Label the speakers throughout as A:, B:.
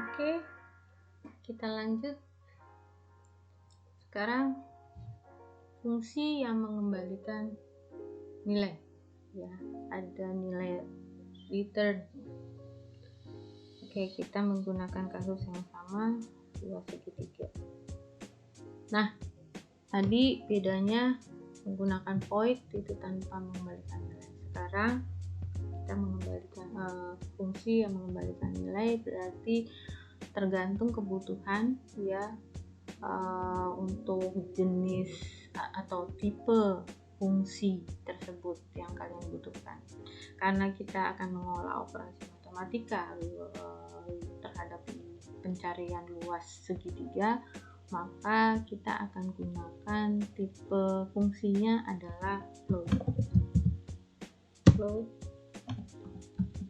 A: Oke, kita lanjut. Sekarang fungsi yang mengembalikan nilai, ya, ada nilai return. Oke, kita menggunakan kasus yang sama, luas segitiga. Nah, tadi bedanya menggunakan void itu tanpa mengembalikan nilai. Sekarang kita mengembalikan fungsi yang mengembalikan nilai, berarti tergantung kebutuhan, ya, untuk jenis atau tipe fungsi tersebut yang kalian butuhkan. Karena kita akan mengolah operasi matematika terhadap pencarian luas segitiga, maka kita akan gunakan tipe fungsinya adalah float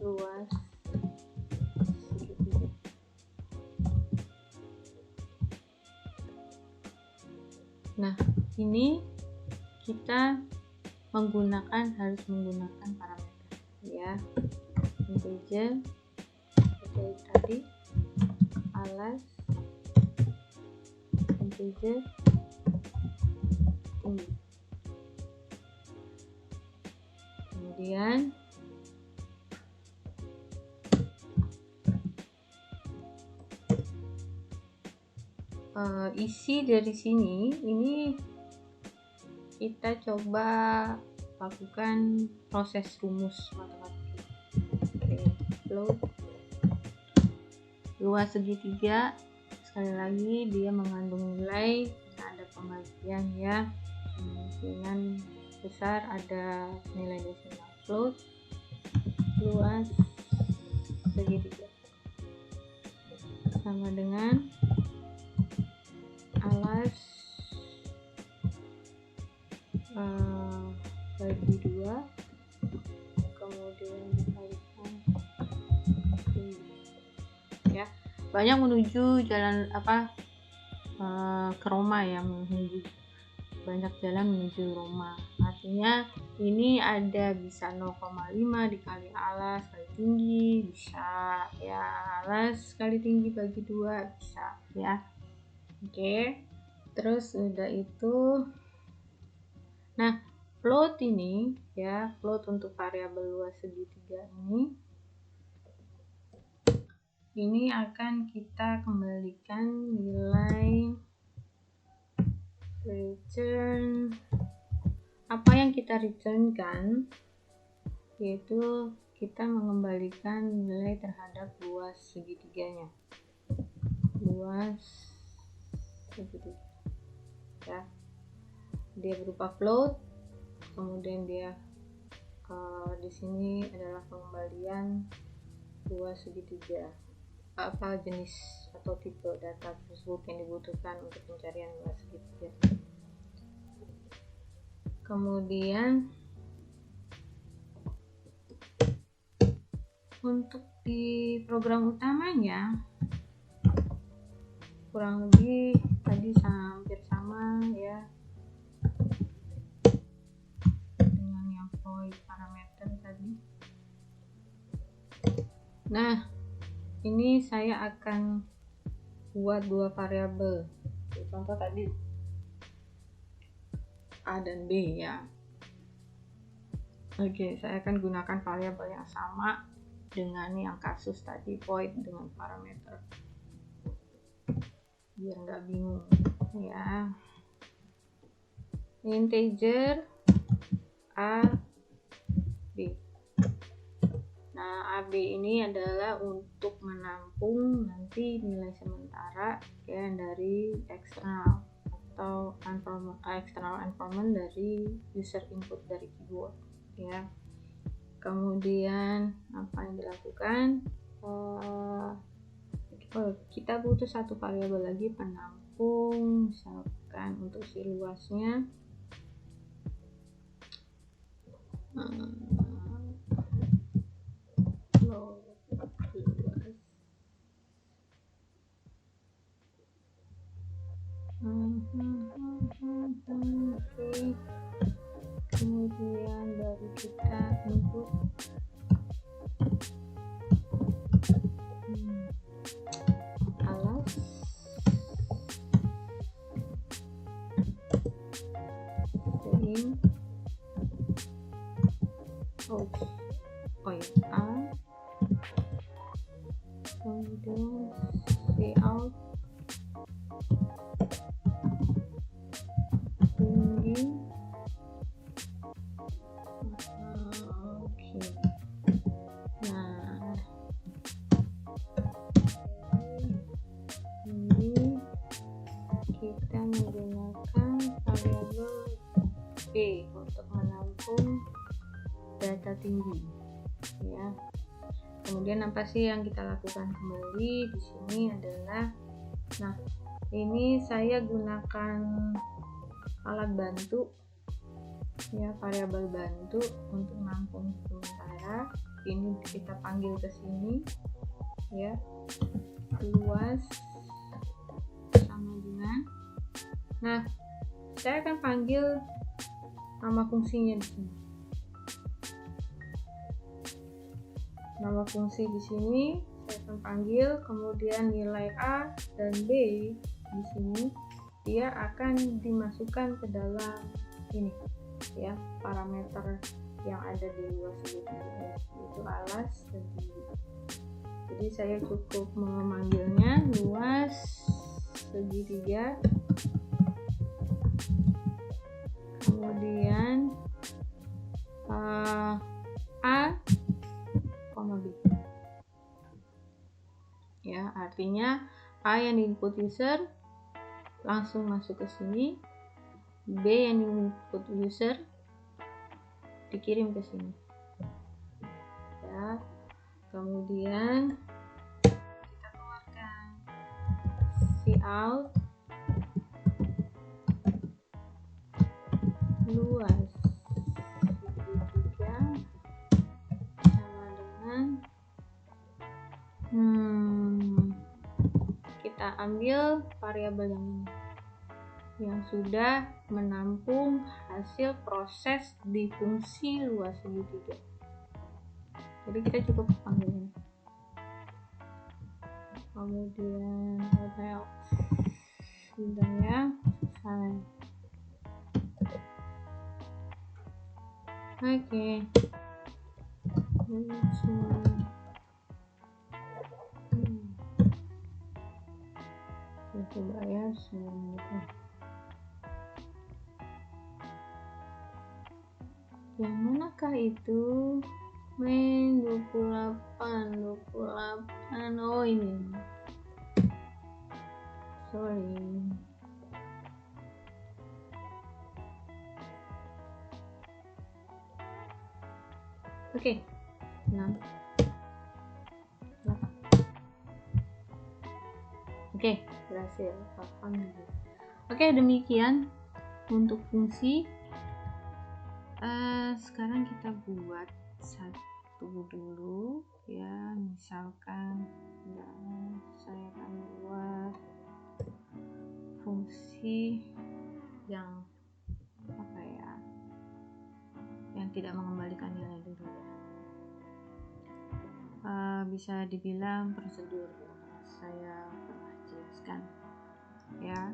A: luas segitiga. Nah, ini kita harus menggunakan parameter, ya, integer seperti tadi, alas, integer, tinggi. Kemudian isi dari sini, ini kita coba lakukan proses rumus matematika. Float luas segitiga, sekali lagi dia mengandung nilai, ada pembagian, ya, kemungkinan besar ada nilai desimal. Float luas segitiga sama dengan alas bagi 2, kemudian dikalikan tinggi, ya. Banyak menuju jalan ke Roma, yang menuju banyak jalan menuju Roma. Artinya ini ada bisa 0,5 dikali alas kali tinggi, bisa, ya, alas kali tinggi bagi 2 bisa, ya. Oke, terus udah itu. Nah, float ini, ya, float untuk variabel luas segitiga ini akan kita kembalikan nilai return. Apa yang kita returnkan yaitu kita mengembalikan nilai terhadap luas segitiganya, luas segitiga, ya. Dia berupa float, kemudian dia di sini adalah pengembalian luas segitiga, apa jenis atau tipe data tersebut yang dibutuhkan untuk pencarian luas segitiga. Kemudian untuk di program utamanya kurang lebih tadi hampir sama, ya, dengan yang void parameter tadi. Nah, ini saya akan buat 2 variabel. Contoh tadi A dan B, ya. Oke, saya akan gunakan variabel yang sama dengan yang kasus tadi, void dengan parameter, biar nggak bingung, ya. Integer A, B. Nah, AB ini adalah untuk menampung nanti nilai sementara, ya, dari eksternal atau external environment dari user input dari keyboard, ya. Kemudian apa yang dilakukan? Kita butuh satu variabel lagi penampung, misalkan untuk si luasnya Oke. Kemudian dari kita input oh ya, A, kemudian layout tinggi. Oke. Nah, ini kita menggunakan variabel B untuk menampung data tinggi, ya. Kemudian apa sih yang kita lakukan kembali di sini adalah, nah ini saya gunakan alat bantu, ya, variabel bantu untuk menampung sementara. Ini kita panggil ke sini, ya, luas sama dengan, nah saya akan panggil nama fungsinya di sini. Nama fungsi di sini saya akan panggil, kemudian nilai A dan B di sini dia akan dimasukkan ke dalam ini, ya, parameter yang ada di luas segitiga, yaitu alas dan tinggi. Jadi saya cukup memanggilnya luas segitiga, kemudian A, B, ya, artinya A yang di input user langsung masuk ke sini, B yang di input user dikirim ke sini, ya. Kemudian kita keluarkan cout luas segitiga sama dengan, kita ambil variabel yang sudah menampung hasil proses di fungsi luas segitiga. Jadi kita cukup panggil ini. Kemudian hotel sudah, ya, selesai. Oke. Coba ya semuanya. Yang manakah itu? Main 28. Oh, ini. Sorry. Oke. Nah. Oke, berhasil. Oke, demikian untuk fungsi. Sekarang kita buat satu dulu, ya, misalkan saya akan buat fungsi yang apa ya, yang tidak mengembalikan nilai dulu, ya. Bisa dibilang prosedur, saya pernah jelaskan, ya.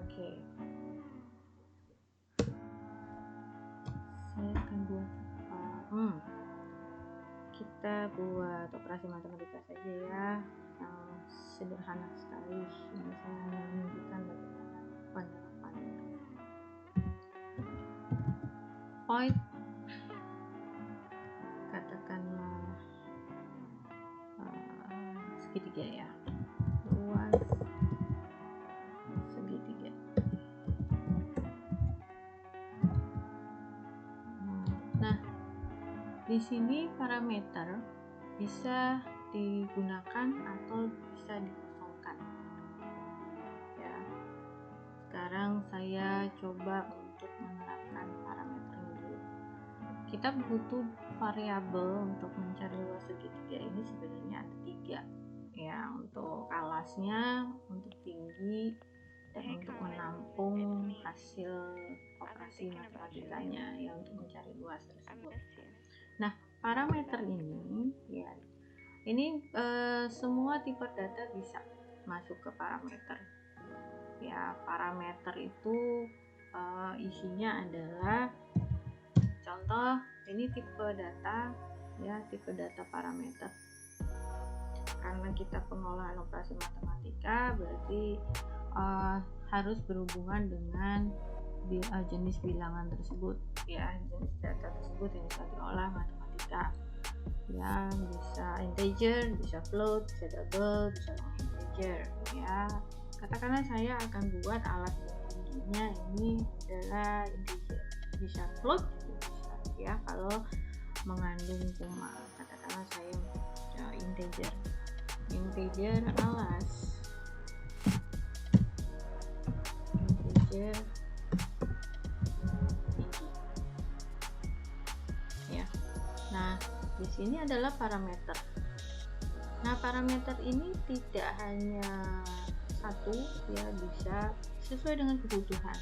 A: Oke. Saya akan buat apa? Kita buat operasi matematika saja, ya, yang sederhana sekali. Ini saya hanya menunjukkan bagaimana penerapannya. Void, katakanlah segitiga, ya, luas segitiga. Nah, di sini parameter bisa digunakan atau bisa dikosongkan, ya. Sekarang saya coba untuk menerapkan parameter dulu. Kita butuh variabel untuk mencari luas segitiga ini sebenarnya ada 3, ya, untuk alasnya, untuk tinggi, dan untuk menampung hasil operasi matematikanya, ya, untuk mencari luas tersebut. Nah, parameter ini, ya, ini semua tipe data bisa masuk ke parameter, ya. Parameter itu isinya adalah contoh ini tipe data ya, tipe data parameter. Karena kita pengolahan operasi matematika, berarti harus berhubungan dengan jenis bilangan tersebut ya, jenis data tersebut yang bisa diolah matematika ya, bisa integer, bisa float, bisa double, bisa long integer ya. Katakanlah saya akan buat alat tingginya ini adalah integer, bisa float bisa ya, kalau mengandung koma. Katakanlah saya integer alas integer ya. Nah, di sini adalah parameter. Nah, parameter ini tidak hanya satu ya, bisa sesuai dengan kebutuhan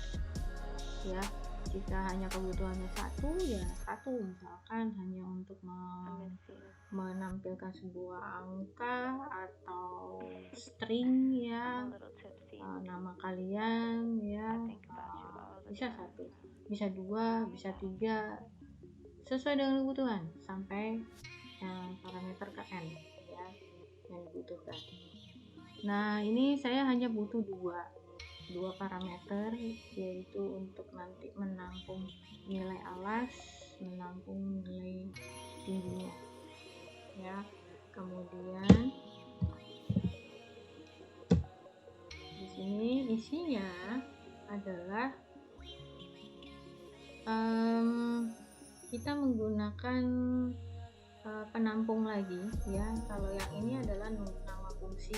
A: ya. Jika hanya kebutuhannya satu ya satu, misalkan hanya untuk menampilkan sebuah angka atau string ya, nama kalian ya, bisa satu, bisa dua, bisa tiga, sesuai dengan kebutuhan sampai parameter ke n ya yang dibutuhkan. Nah, ini saya hanya butuh dua parameter, yaitu untuk nanti menampung nilai alas, menampung nilai tingginya ya. Kemudian di sini isinya adalah kita menggunakan penampung lagi ya. Kalau yang ini adalah nama fungsi,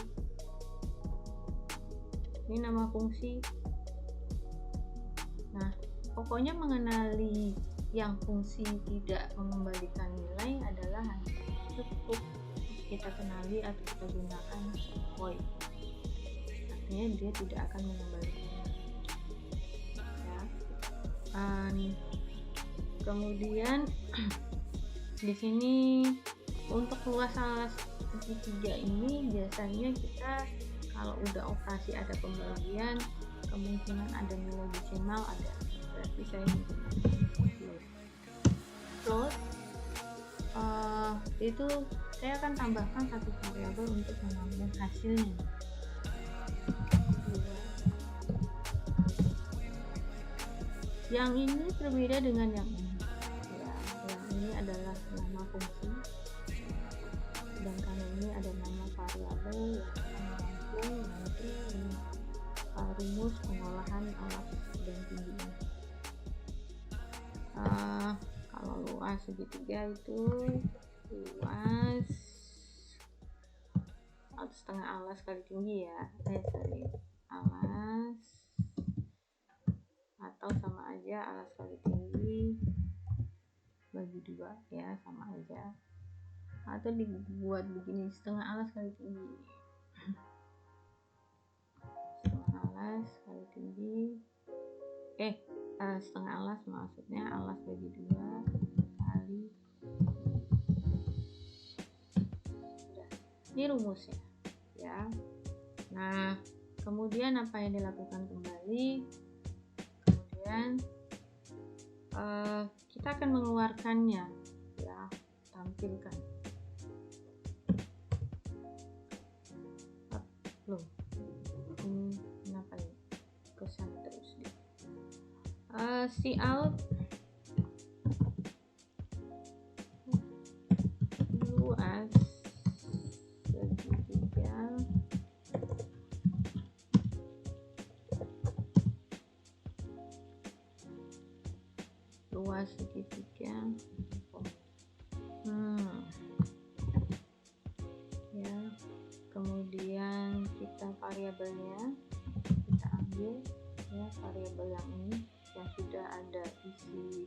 A: ini nama fungsi. Nah, pokoknya mengenali yang fungsi tidak mengembalikan nilai adalah hanya cukup kita kenali atau kita gunakan void, artinya dia tidak akan mengembalikan nilai ya. Kemudian di sini untuk luas alas segitiga ini biasanya kita kalau udah operasi ada pembagian, kemungkinan ada nilai desimal ada, berarti saya menggunakan float. Itu saya akan tambahkan satu variabel untuk menambah hasilnya. Yang ini berbeda dengan yang ini ya, yang ini adalah nama fungsi, sedangkan ini ada nama variabel yang menampung nanti rumus pengolahan alat dan tinggi ini. Kalau luas segitiga itu luas atau setengah alas kali tinggi ya, alas, atau sama aja alas kali tinggi bagi 2 ya, sama aja, atau dibuat begini, setengah alas kali tinggi, setengah alas kali tinggi, setengah alas maksudnya alas bagi 2 kali. Ini rumusnya ya. Nah, kemudian apa yang dilakukan kembali, kemudian kita akan mengeluarkannya ya, tampilkan. Loh, ini kenapa ya kesan terus nih. Cout luas segitiga ya. Kemudian kita variabelnya kita ambil ya, variabel yang ini yang sudah ada isi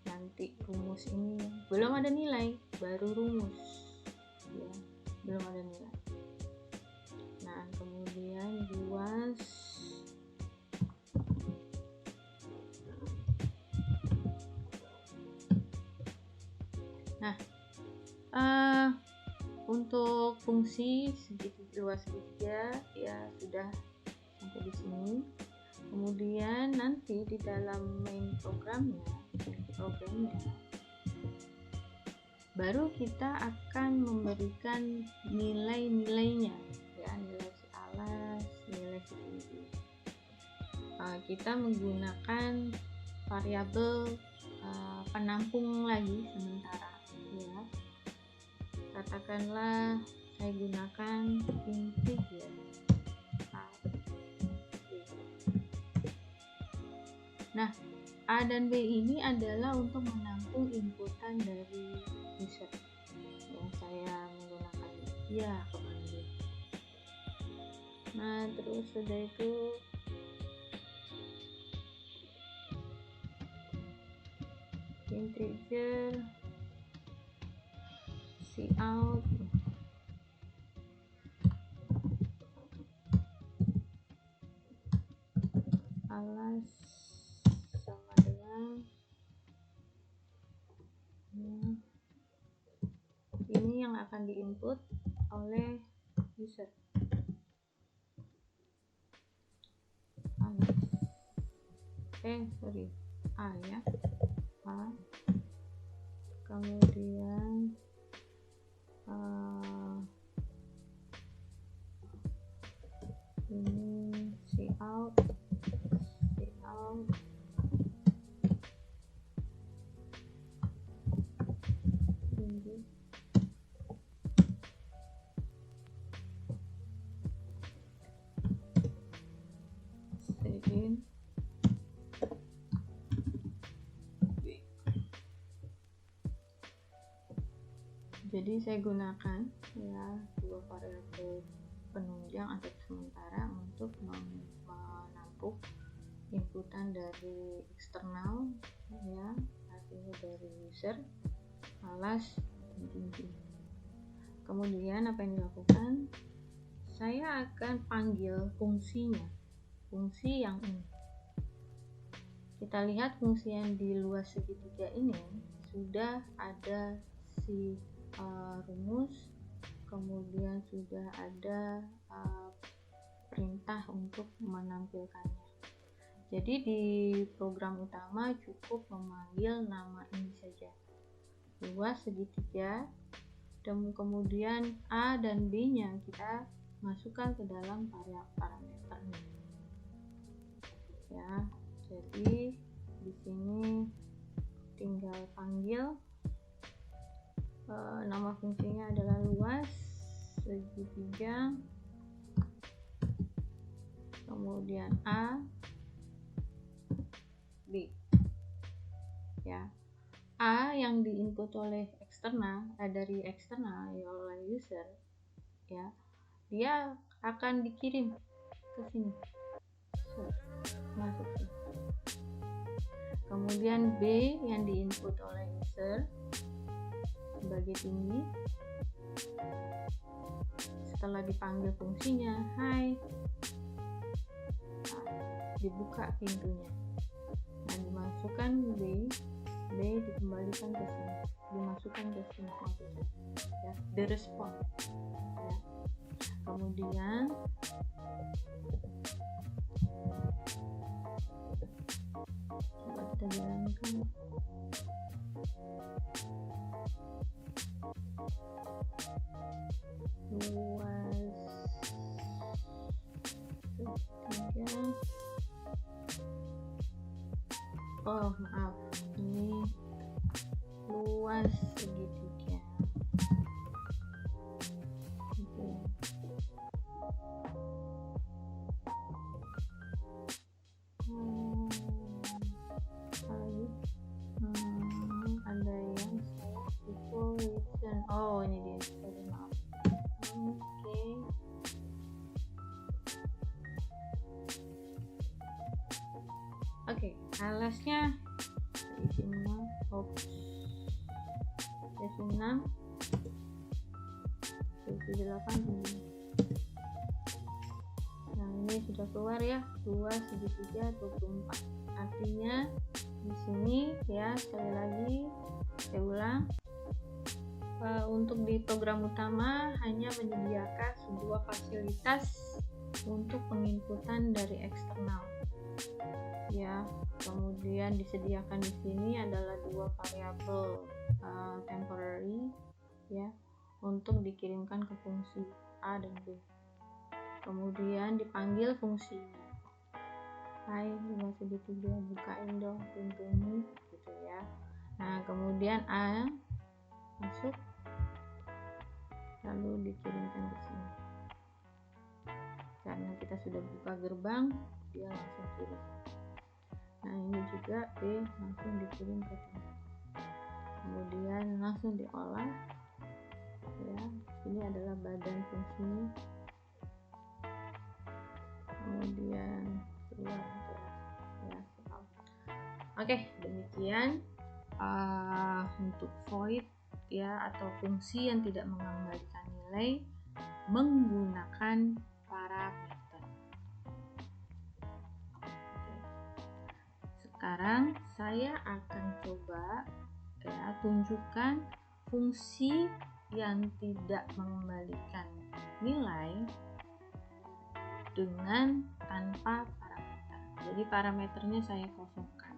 A: nanti rumus ini, belum ada nilai, baru rumus ya, belum ada nilai. Nah, kemudian luas untuk fungsi luas segitiga ya sudah sampai di sini. Kemudian nanti di dalam main programnya baru kita akan memberikan nilai-nilainya, ya, nilai si alas, nilai si tinggi. Kita menggunakan variabel penampung lagi sementara, ya. Katakanlah saya gunakan integer A, B. Nah, A dan B ini adalah untuk menampung inputan dari user yang saya menggunakan ya komando. Nah, terus sudah itu integer cout alas sama dengan ini yang akan diinput oleh user. Alas. A ya. A. Kemudian ini cout tinggi. Segin B. Jadi saya gunakan ya dua variabel penunjang atau sementara untuk menampung inputan dari eksternal, ya, artinya dari user, alas, dan tinggi. Kemudian apa yang dilakukan? Saya akan panggil fungsinya, fungsi yang ini. Kita lihat fungsi yang di luas segitiga ini sudah ada si rumus, kemudian sudah ada perintah untuk menampilkannya. Jadi di program utama cukup memanggil nama ini saja, luas segitiga, dan kemudian A dan B nya kita masukkan ke dalam parameternya, ya. Jadi di sini tinggal panggil, nama fungsinya adalah luas segitiga, kemudian A, B, ya. A yang diinput oleh eksternal, dari eksternal ya, oleh user, ya, dia akan dikirim ke sini, masuk sini. Kemudian B yang diinput oleh user sebagai tinggi, setelah dipanggil fungsinya hai, dibuka pintunya, nah dimasukkan B dikembalikan ke sini, dimasukkan ke sini maksudnya, ya, direspon, ya. Kemudian coba kita jalankan. Luas segitiga, oh maaf, ini luas segitiga, gitu. Ada yang equation, oh ini dia, sorry, maaf. Oke, alasnya isi 6, isi 6, isi 8 ini. Nah ini sudah keluar ya, luas segitiga 24. Artinya di sini ya, sekali lagi saya ulang, untuk di program utama hanya menyediakan sebuah fasilitas untuk penginputan dari eksternal. ya. Kemudian disediakan di sini adalah dua variabel temporary ya, untuk dikirimkan ke fungsi A dan B. Kemudian dipanggil fungsinya. Hai, lima segitiga, bukain dong pintunya, gitu ya. Nah, kemudian A masuk, lalu dikirimkan ke sini. Karena kita sudah buka gerbang, dia langsung kirim. Nah, ini juga B langsung dikirim ke sini. Kemudian langsung diolah, ya. Ini adalah badan fungsinya. Kemudian keluar ya. Oke, demikian untuk void ya, atau fungsi yang tidak mengembalikan nilai menggunakan parameter. Sekarang saya akan coba ya tunjukkan fungsi yang tidak mengembalikan nilai dengan tanpa parameter. Jadi parameternya saya kosongkan.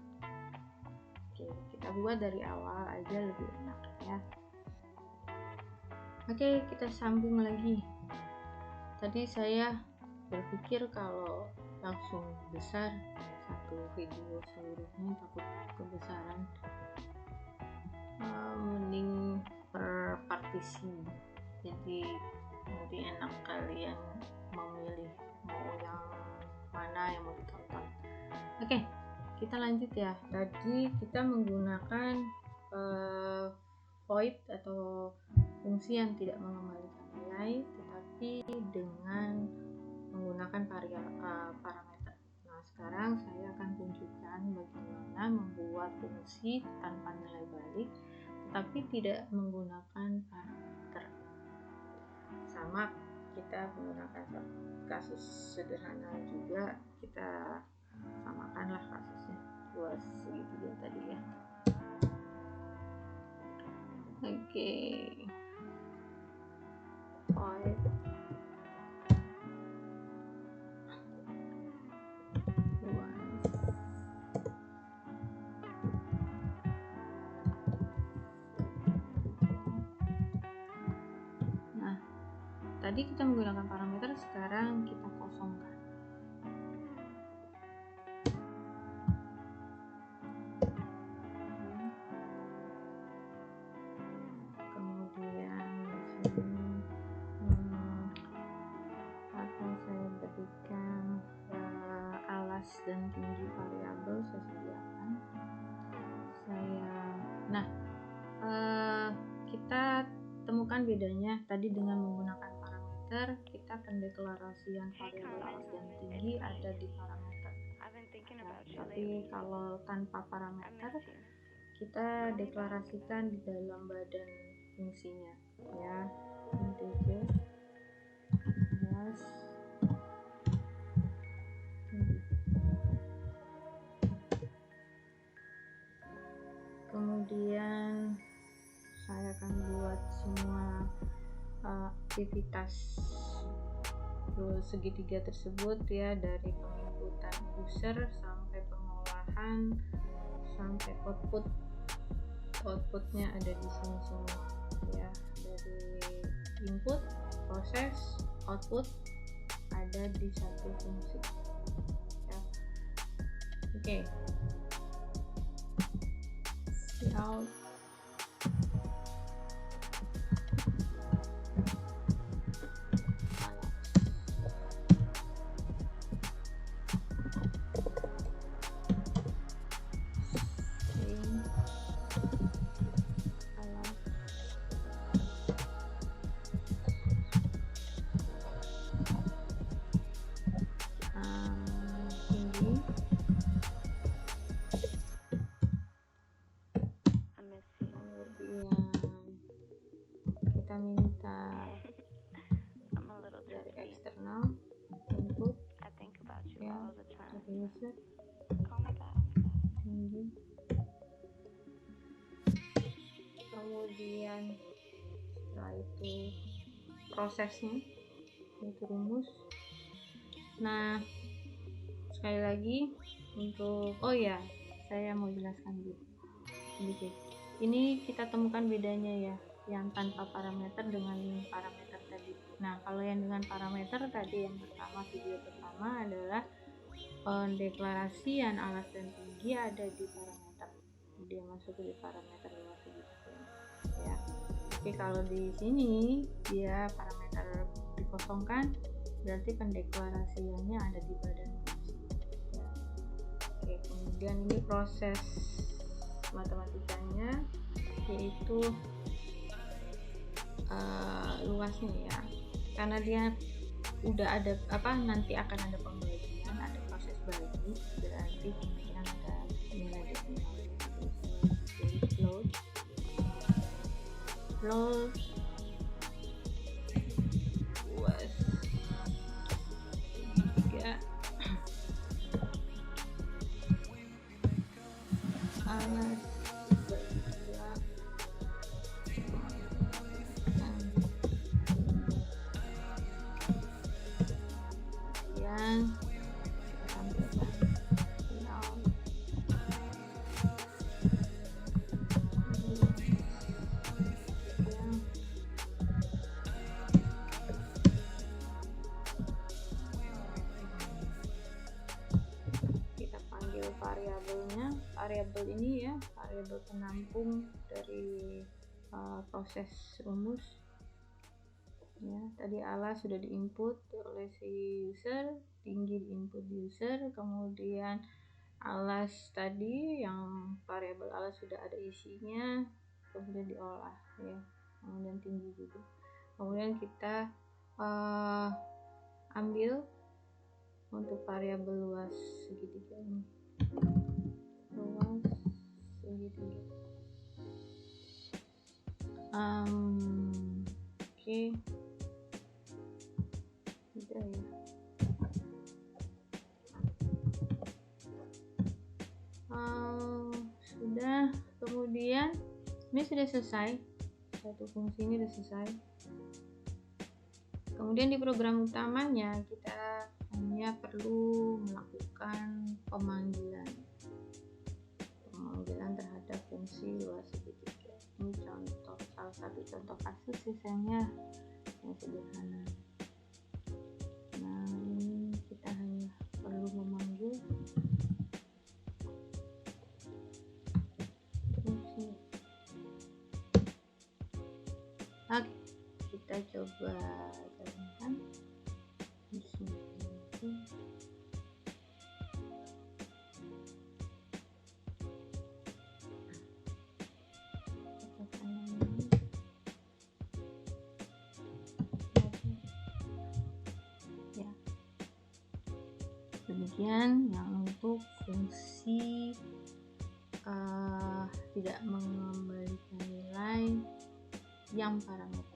A: Oke, kita buat dari awal aja lebih enak ya. Oke, kita sambung lagi. Tadi saya berpikir kalau langsung besar satu video seluruhnya takut kebesaran, mending per partisi, jadi nanti enak kalian memilih mau yang mana yang mau ditonton. Oke, kita lanjut ya. Tadi kita menggunakan void atau fungsi yang tidak mengembalikan nilai, tetapi dengan menggunakan parameter. Nah, sekarang saya akan tunjukkan bagaimana membuat fungsi tanpa nilai balik, tetapi tidak menggunakan parameter. Sama, kita menggunakan kasus sederhana juga, kita samakanlah kasusnya dua segitiga tadi ya. Oke, void tadi kita menggunakan parameter, sekarang kita kosongkan. Kemudian di sini akan saya berikan alas dan tinggi variabel saya sediakan. Kita temukan bedanya tadi dengan menggunakan parameter, kita pendeklarasian variabel alas dan tinggi ada di parameter. Tapi kalau tanpa parameter, kita deklarasikan di dalam badan fungsinya ya, integer alas tinggi. Kemudian saya akan buat semua aktivitas segitiga tersebut ya, dari penginputan user sampai pengolahan sampai outputnya ada di sini semua ya, dari input, proses, output ada di satu fungsi ya. Oke. Out minta dari eksternal input ya, dari user tinggi. Kemudian setelah itu prosesnya itu rumus. Nah, sekali lagi untuk oh ya, saya mau jelaskan dulu sedikit. Ini kita temukan bedanya ya, yang tanpa parameter dengan parameter tadi. Nah, kalau yang dengan parameter tadi, yang pertama, video pertama adalah pendeklarasian alas dan tinggi ada di parameter, dia masuk di parameter luas segitiga ya. Oke, kalau di sini dia parameter dikosongkan, berarti pendeklarasiannya ada di badan fungsi ya. Oke, kemudian ini proses matematikanya yaitu luasnya ya, karena dia udah ada nanti akan ada pembagian, ada proses bagi, berarti kemungkinan ada nilai desimal. Jadi float luas tiga alas yang tampilkan final kita panggil variabelnya. Variabel ini ya, variabel penampung dari proses rumus ya. Tadi alas sudah diinput oleh si user, tinggi diinput user, kemudian alas tadi yang variabel alas sudah ada isinya, kemudian diolah ya, kemudian tinggi juga. Kemudian kita ambil untuk variabel luas segitiga ini, luas segitiga. Oke. Udah ya. Sudah, kemudian ini sudah selesai, satu fungsi ini sudah selesai. Kemudian di program utamanya kita hanya perlu melakukan pemanggilan terhadap fungsi luas segitiga. Ini contoh, salah satu contoh kasus sisanya yang sederhana. Nah, ini kita hanya perlu memanggil fungsi. Oke, kita coba jalankan. Demikian yang untuk fungsi tidak mengembalikan nilai yang parameter.